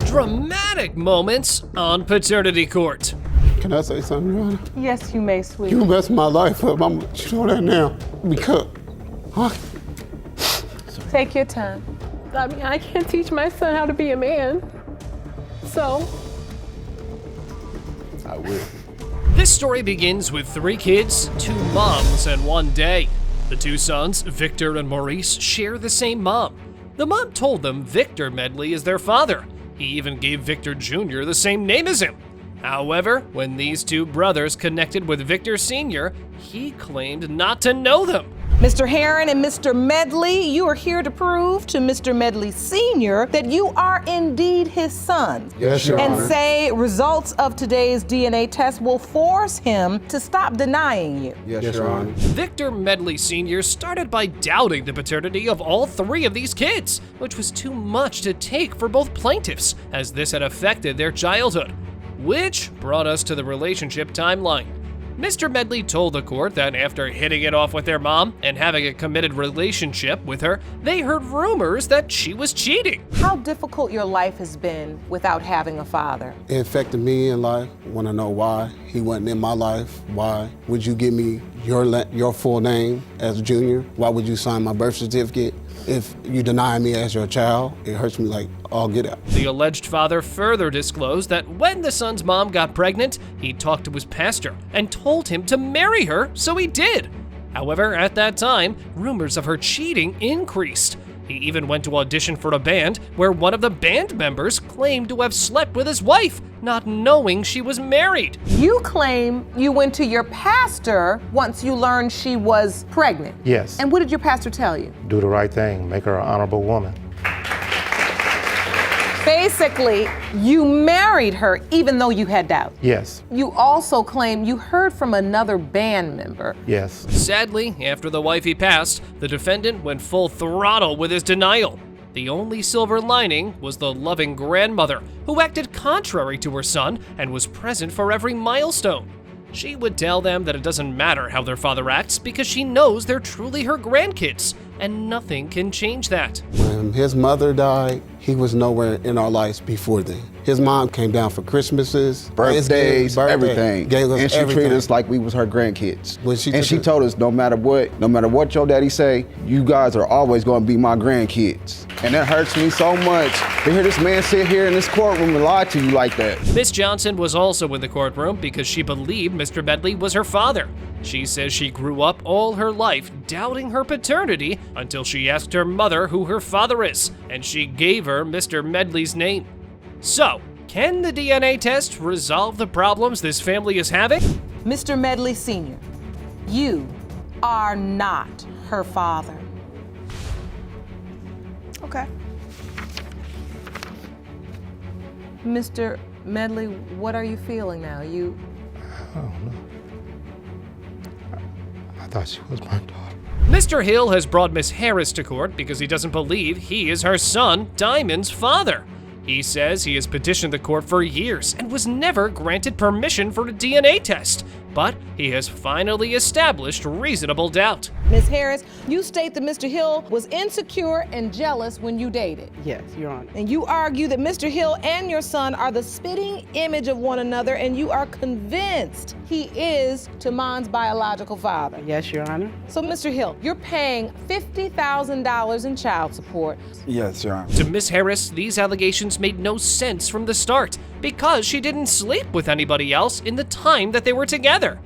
Dramatic moments on paternity court. Can I say something, Your Honor? Yes, you may, sweetie. You messed my life up. I'm gonna show that now. Because, huh? Take your time. I mean, I can't teach my son how to be a man. So, I will. This story begins with 3 kids, 2 moms, and 1 day. The 2 sons, Victor and Maurice, share the same mom. The mom told them Victor Medley is their father. He even gave Victor Jr. the same name as him. However, when these 2 brothers connected with Victor Sr., he claimed not to know them. Mr. Heron and Mr. Medley, you are here to prove to Mr. Medley Sr. that you are indeed his son. Yes, Your And Honor. say results of today's DNA test will force him to stop denying you. Yes, Your Honor. Victor Medley Sr. started by doubting the paternity of all 3 of these kids, which was too much to take for both plaintiffs, as this had affected their childhood. Which brought us to the relationship timeline. Mr. Medley told the court that after hitting it off with their mom and having a committed relationship with her, they heard rumors that she was cheating. How difficult your life has been without having a father. It affected me in life. Want to know why he wasn't in my life? Why would you give me your full name as Junior? Why would you sign my birth certificate? If you deny me as your child, it hurts me like all get out. The alleged father further disclosed that when the son's mom got pregnant, he talked to his pastor and told him to marry her, so he did. However, at that time, rumors of her cheating increased. He even went to audition for a band where one of the band members claimed to have slept with his wife, not knowing she was married. You claim you went to your pastor once you learned she was pregnant. Yes. And what did your pastor tell you? Do the right thing, make her an honorable woman. Basically, you married her even though you had doubt. Yes. You also claim you heard from another band member. Yes. Sadly, after the wifey passed, the defendant went full throttle with his denial. The only silver lining was the loving grandmother, who acted contrary to her son and was present for every milestone. She would tell them that it doesn't matter how their father acts because she knows they're truly her grandkids, and nothing can change that. When his mother died, he was nowhere in our lives before then. His mom came down for Christmases, birthdays, everything. Gave us and she everything. treated us like we was her grandkids. When she and took she it- told us no matter what your daddy say, you guys are always gonna be my grandkids. And that hurts me so much to hear this man sit here in this courtroom and lie to you like that. Miss Johnson was also in the courtroom because she believed Mr. Medley was her father. She says she grew up all her life doubting her paternity until she asked her mother who her father is, and she gave her Mr. Medley's name. So, can the DNA test resolve the problems this family is having? Mr. Medley Sr., you are not her father. Okay. Mr. Medley, what are you feeling now? I thought she was my daughter. Mr. Hill has brought Miss Harris to court because he doesn't believe he is her son, Diamond's father. He says he has petitioned the court for years and was never granted permission for a DNA test, but he has finally established reasonable doubt. Ms. Harris, you state that Mr. Hill was insecure and jealous when you dated. Yes, Your Honor. And you argue that Mr. Hill and your son are the spitting image of one another, and you are convinced he is Taman's biological father. Yes, Your Honor. So, Mr. Hill, you're paying $50,000 in child support. Yes, Your Honor. To Miss Harris, these allegations made no sense from the start because she didn't sleep with anybody else in the time that they were together.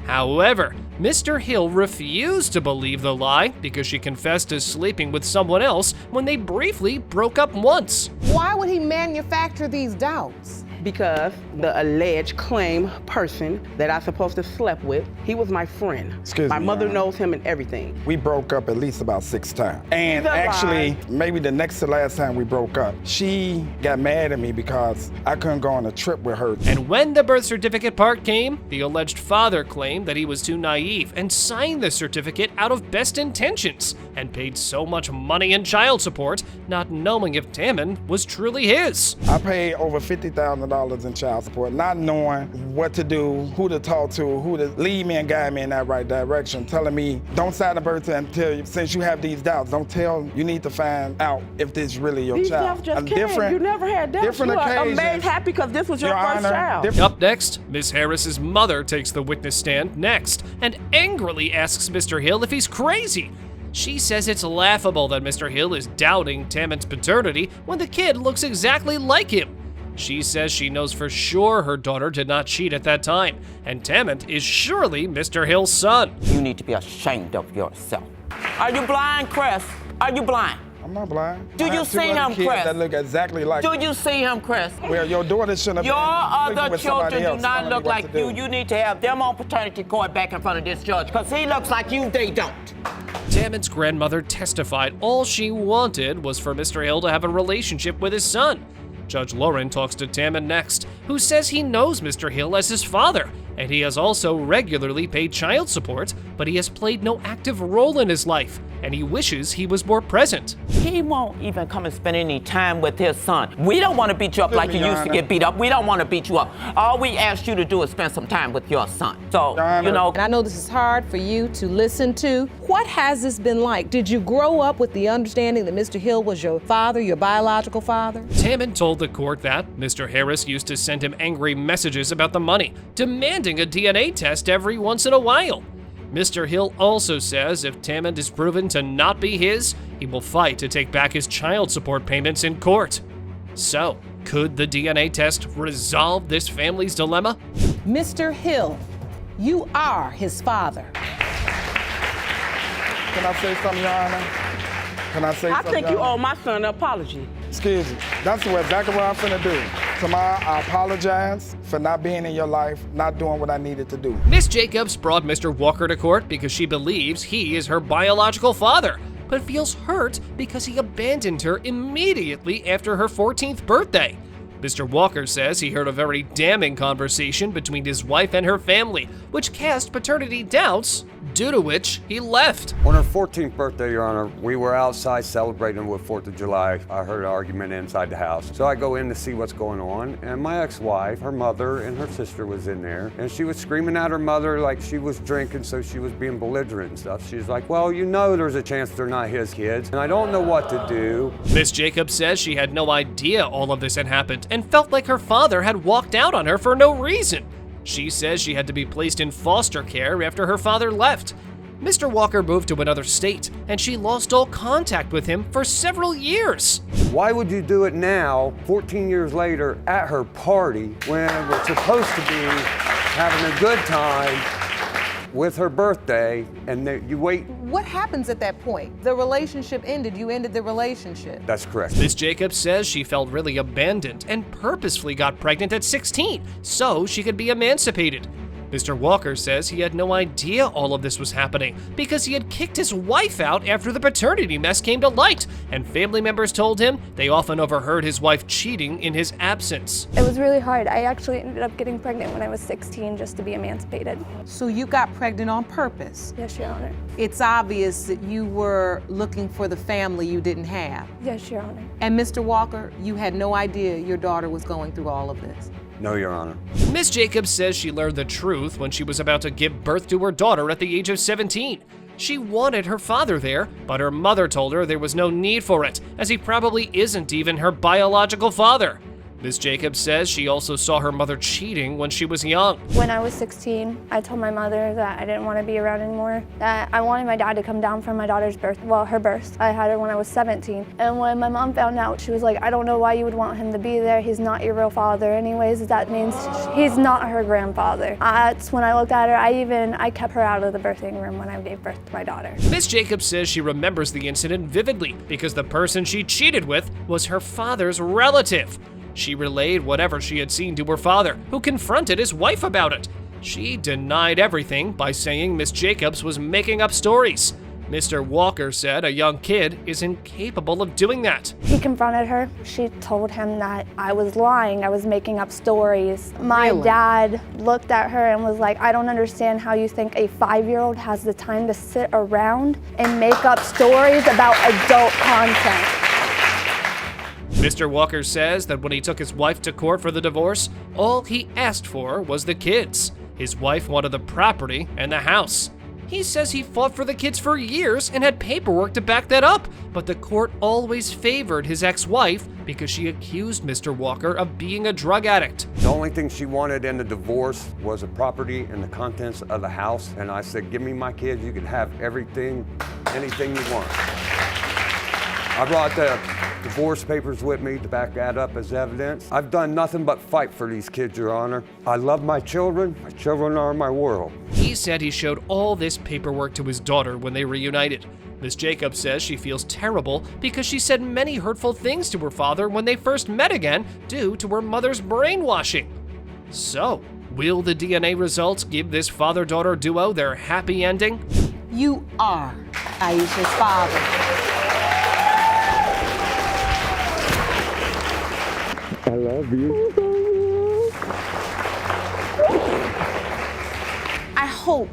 However, Mr. Hill refused to believe the lie because she confessed to sleeping with someone else when they briefly broke up once. Why would he manufacture these doubts? Because the alleged claim person that I supposed to slept with, he was my friend. Excuse my me, mother Your Honor. knows him and everything. We broke up at least about 6 times. And He's a actually, lie. maybe the next to last time we broke up, she got mad at me because I couldn't go on a trip with her. And when the birth certificate part came, the alleged father claimed that he was too naive and signed the certificate out of best intentions and paid so much money in child support, not knowing if Taman was truly his. I paid over $50,000 $1,000 in child support, not knowing what to do, who to talk to, who to lead me and guide me in that right direction, telling me, don't sign the birth until, since you have these doubts, don't tell, you need to find out if this is really your These child. doubts just came. You never had doubts. Different You are occasions. amazed, happy because this was your first child. Up next, Miss Harris's mother takes the witness stand next and angrily asks Mr. Hill if he's crazy. She says it's laughable that Mr. Hill is doubting Taman's paternity when the kid looks exactly like him. She says she knows for sure her daughter did not cheat at that time, and Taman is surely Mr. Hill's son. You need to be ashamed of yourself. Are you blind, Chris? Are you blind? I'm not blind. Do I you have two see other him, kids Chris? that look exactly like Do me. you see him, Chris? Well, your daughter shouldn't have Your been other with somebody children do else not telling me look what like to you. do. You need to have them on paternity court back in front of this judge, because he looks like you, they don't. Taman's grandmother testified all she wanted was for Mr. Hill to have a relationship with his son. Judge Lauren talks to Taman next, who says he knows Mr. Hill as his father, and he has also regularly paid child support, but he has played no active role in his life, and he wishes he was more present. He won't even come and spend any time with his son. We don't want to beat you up like you used to get beat up. We don't want to beat you up. All we ask you to do is spend some time with your son. So, you know. And I know this is hard for you to listen to. What has this been like? Did you grow up with the understanding that Mr. Hill was your father, your biological father? Taman told the court that Mr. Harris used to send him angry messages about the money, demanding a DNA test every once in a while. Mr. Hill also says if Taman is proven to not be his, he will fight to take back his child support payments in court. So, could the DNA test resolve this family's dilemma? Mr. Hill, you are his father. Can I say something, Your Honor? Can I say I something, think you Your owe Honor? my son an apology. Excuse me. That's exactly what I'm finna do. Tomorrow, I apologize for not being in your life, not doing what I needed to do. Miss Jacobs brought Mr. Walker to court because she believes he is her biological father, but feels hurt because he abandoned her immediately after her 14th birthday. Mr. Walker says he heard a very damning conversation between his wife and her family, which cast paternity doubts, due to which he left. On her 14th birthday, Your Honor, we were outside celebrating with 4th of July. I heard an argument inside the house. So I go in to see what's going on, and my ex-wife, her mother, and her sister was in there, and she was screaming at her mother like she was drinking, so she was being belligerent and stuff. She's like, well, you know there's a chance they're not his kids, and I don't know what to do. Miss Jacobs says she had no idea all of this had happened and felt like her father had walked out on her for no reason. She says she had to be placed in foster care after her father left. Mr. Walker moved to another state, and she lost all contact with him for several years. Why would you do it now, 14 years later, at her party, when we're supposed to be having a good time with her birthday, and you wait? What happens at that point? The relationship ended. You ended the relationship. That's correct. Miss Jacobs says she felt really abandoned and purposefully got pregnant at 16 so she could be emancipated. Mr. Walker says he had no idea all of this was happening because he had kicked his wife out after the paternity mess came to light, and family members told him they often overheard his wife cheating in his absence. It was really hard. I actually ended up getting pregnant when I was 16 just to be emancipated. So you got pregnant on purpose? Yes, Your Honor. It's obvious that you were looking for the family you didn't have. Yes, Your Honor. And Mr. Walker, you had no idea your daughter was going through all of this? No, Your Honor. Miss Jacobs says she learned the truth when she was about to give birth to her daughter at the age of 17. She wanted her father there, but her mother told her there was no need for it, as he probably isn't even her biological father. Miss Jacobs says she also saw her mother cheating when she was young. When I was 16, I told my mother that I didn't want to be around anymore, that I wanted my dad to come down for my daughter's birth, well, her birth. I had her when I was 17. And when my mom found out, she was like, I don't know why you would want him to be there. He's not your real father anyways. That means he's not her grandfather. That's when I looked at her. I kept her out of the birthing room when I gave birth to my daughter. Miss Jacobs says she remembers the incident vividly because the person she cheated with was her father's relative. She relayed whatever she had seen to her father, who confronted his wife about it. She denied everything by saying Miss Jacobs was making up stories. Mr. Walker said a young kid is incapable of doing that. He confronted her. She told him that I was lying, I was making up stories. My dad looked at her and was like, I don't understand how you think a 5-year-old has the time to sit around and make up stories about adult content. Mr. Walker says that when he took his wife to court for the divorce, all he asked for was the kids. His wife wanted the property and the house. He says he fought for the kids for years and had paperwork to back that up, but the court always favored his ex-wife because she accused Mr. Walker of being a drug addict. The only thing she wanted in the divorce was the property and the contents of the house. And I said, give me my kids, you can have everything, anything you want. I brought the divorce papers with me to back that up as evidence. I've done nothing but fight for these kids, Your Honor. I love my children. My children are my world. He said he showed all this paperwork to his daughter when they reunited. Miss Jacobs says she feels terrible because she said many hurtful things to her father when they first met again due to her mother's brainwashing. So, will the DNA results give this father-daughter duo their happy ending? You are Aisha's father. I love you. I hope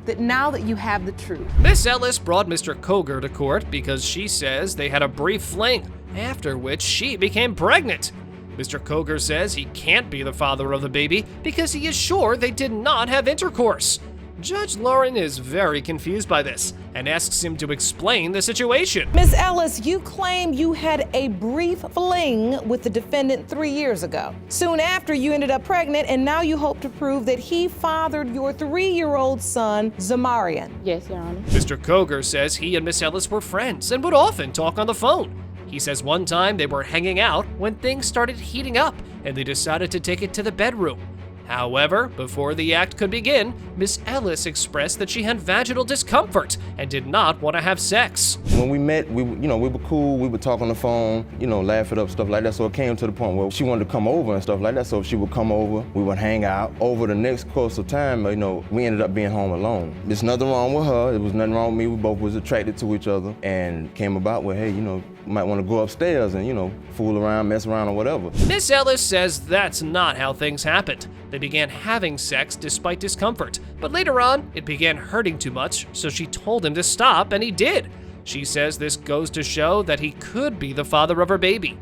that now that you have the truth. Miss Ellis brought Mr. Coger to court because she says they had a brief fling, after which she became pregnant. Mr. Coger says he can't be the father of the baby because he is sure they did not have intercourse. Judge Lauren is very confused by this and asks him to explain the situation. Ms. Ellis, you claim you had a brief fling with the defendant 3 years ago. Soon after, you ended up pregnant, and now you hope to prove that he fathered your 3-year-old son, Zamarian. Yes, Your Honor. Mr. Coger says he and Miss Ellis were friends and would often talk on the phone. He says one time they were hanging out when things started heating up and they decided to take it to the bedroom. However, before the act could begin, Miss Ellis expressed that she had vaginal discomfort and did not want to have sex. When we met, we were cool, we would talk on the phone, laugh it up, stuff like that. So it came to the point where she wanted to come over and stuff like that. So she would come over, we would hang out. Over the next course of time, we ended up being home alone. There's nothing wrong with her, there was nothing wrong with me. We both was attracted to each other and came about with, hey, you might want to go upstairs and, fool around, mess around or whatever. Miss Ellis says that's not how things happened. They began having sex despite discomfort, but later on, it began hurting too much, so she told him to stop, and he did. She says this goes to show that he could be the father of her baby.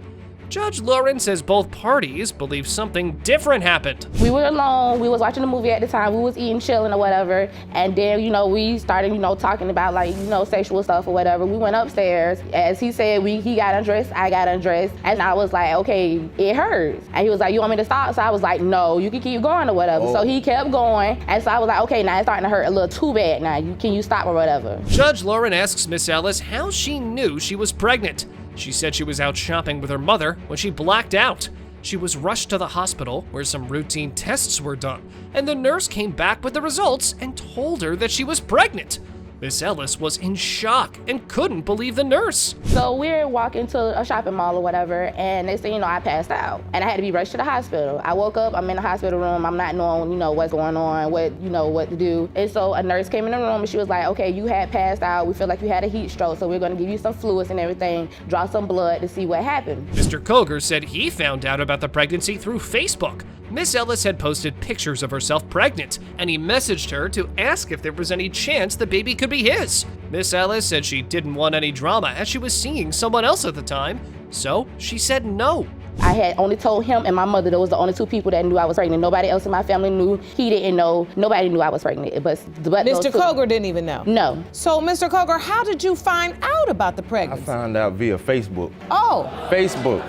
Judge Lauren says both parties believe something different happened. We were alone. We was watching the movie at the time. We was eating, chilling or whatever. And then, we started, talking about sexual stuff or whatever. We went upstairs. As he said, he got undressed, I got undressed. And I was like, okay, it hurts. And he was like, you want me to stop? So I was like, no, you can keep going or whatever. So he kept going. And so I was like, okay, now it's starting to hurt a little too bad now. Can you stop or whatever? Judge Lauren asks Miss Ellis how she knew she was pregnant. She said she was out shopping with her mother when she blacked out. She was rushed to the hospital where some routine tests were done, and the nurse came back with the results and told her that she was pregnant. Miss Ellis was in shock and couldn't believe the nurse. So we're walking to a shopping mall or whatever, and they say, I passed out. And I had to be rushed to the hospital. I woke up, I'm in the hospital room, I'm not knowing, what's going on, what to do. And so a nurse came in the room and she was like, okay, you had passed out, we feel like you had a heat stroke, so we're gonna give you some fluids and everything, draw some blood to see what happened. Mr. Coger said he found out about the pregnancy through Facebook. Miss Ellis had posted pictures of herself pregnant, and he messaged her to ask if there was any chance the baby could be his. Miss Ellis said she didn't want any drama as she was seeing someone else at the time, so she said no. I had only told him and my mother, those were the only 2 people that knew I was pregnant. Nobody else in my family knew. He didn't know. Nobody knew I was pregnant. But Mr. Coger didn't even know? No. So, Mr. Coger, how did you find out about the pregnancy? I found out via Facebook. Oh. Facebook.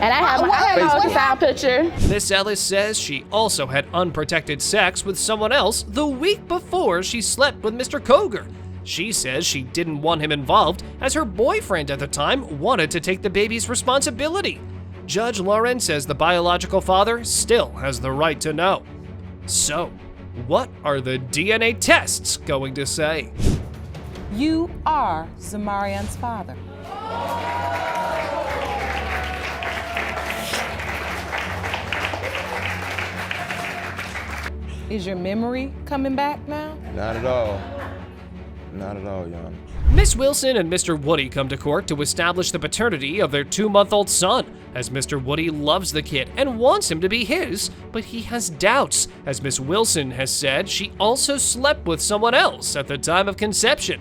And I have an ultrasound picture. Miss Ellis says she also had unprotected sex with someone else the week before she slept with Mr. Coger. She says she didn't want him involved as her boyfriend at the time wanted to take the baby's responsibility. Judge Lauren says the biological father still has the right to know. So, what are the DNA tests going to say? You are Zamarian's father. Is your memory coming back now? Not at all. Not at all, Your Honor. Miss Wilson and Mr. Woody come to court to establish the paternity of their 2-month-old son, as Mr. Woody loves the kid and wants him to be his, but he has doubts, as Miss Wilson has said she also slept with someone else at the time of conception.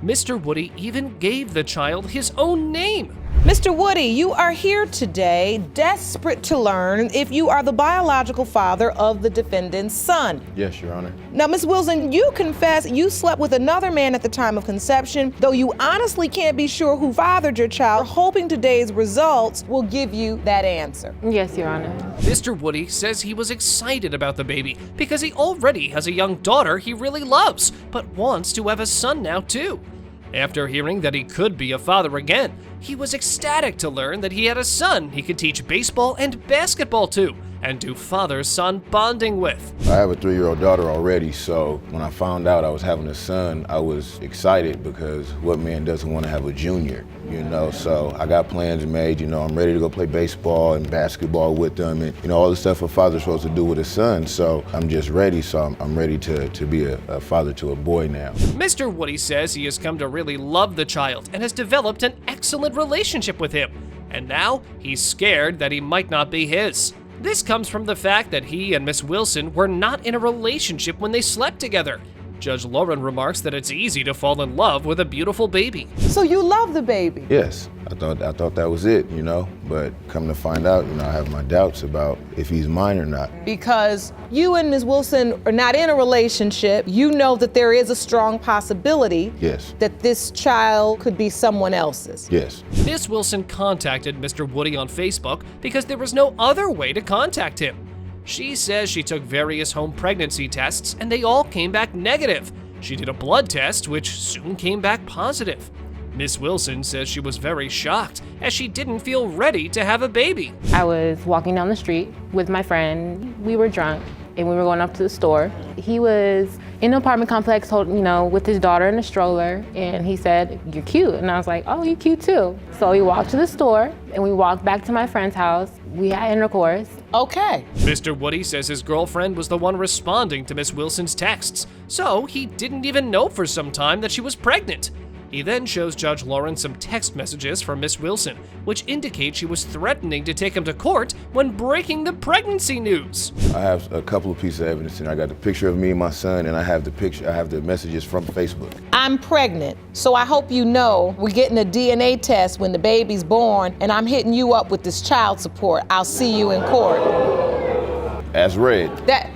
Mr. Woody even gave the child his own name. Mr. Woody, you are here today desperate to learn if you are the biological father of the defendant's son. Yes, Your Honor. Now, Ms. Wilson, you confess you slept with another man at the time of conception, though you honestly can't be sure who fathered your child. Hoping today's results will give you that answer. Yes, Your Honor. Mr. Woody says he was excited about the baby because he already has a young daughter he really loves, but wants to have a son now too. After hearing that he could be a father again, he was ecstatic to learn that he had a son he could teach baseball and basketball to and do father-son bonding with. I have a 3-year-old daughter already, so when I found out I was having a son, I was excited because what man doesn't want to have a junior, you know? So I got plans made, you know, I'm ready to go play baseball and basketball with them and, you know, all the stuff a father's supposed to do with a son. So I'm just ready, so I'm ready to be a father to a boy now. Mr. Woody says he has come to really love the child and has developed an excellent relationship with him. And now he's scared that he might not be his. This comes from the fact that he and Miss Wilson were not in a relationship when they slept together. Judge Lauren remarks that it's easy to fall in love with a beautiful baby. So you love the baby? Yes, I thought that was it, you know, but come to find out, you know, I have my doubts about if he's mine or not. Because you and Ms. Wilson are not in a relationship, you know that there is a strong possibility Yes. that this child could be someone else's. Yes. Miss Wilson contacted Mr. Woody on Facebook because there was no other way to contact him. She says she took various home pregnancy tests and they all came back negative. She did a blood test, which soon came back positive. Miss Wilson says she was very shocked as she didn't feel ready to have a baby. I was walking down the street with my friend. We were drunk and we were going up to the store. He was in an apartment complex, with his daughter in a stroller, and he said, "You're cute." And I was like, "Oh, you cute too." So we walked to the store and we walked back to my friend's house. We had intercourse. Okay. Mr. Woody says his girlfriend was the one responding to Miss Wilson's texts, so he didn't even know for some time that she was pregnant. He then shows Judge Lauren some text messages from Miss Wilson, which indicate she was threatening to take him to court when breaking the pregnancy news. I have a couple of pieces of evidence, and I got the picture of me and my son, and I have the messages from Facebook. I'm pregnant, so I hope you know we're getting a DNA test when the baby's born, and I'm hitting you up with this child support. I'll see you in court. As read.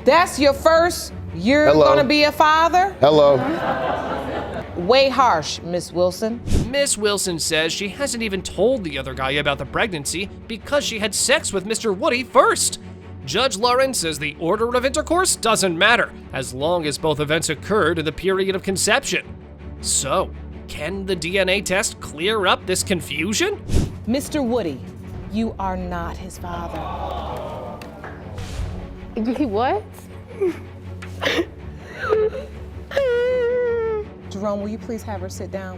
That's your first? You're Hello. gonna be a father? Hello. Way harsh, Miss Wilson. Miss Wilson says she hasn't even told the other guy about the pregnancy because she had sex with Mr. Woody first. Judge Lauren says the order of intercourse doesn't matter as long as both events occurred in the period of conception. So, can the DNA test clear up this confusion? Mr. Woody, you are not his father. What? Jerome, will you please have her sit down?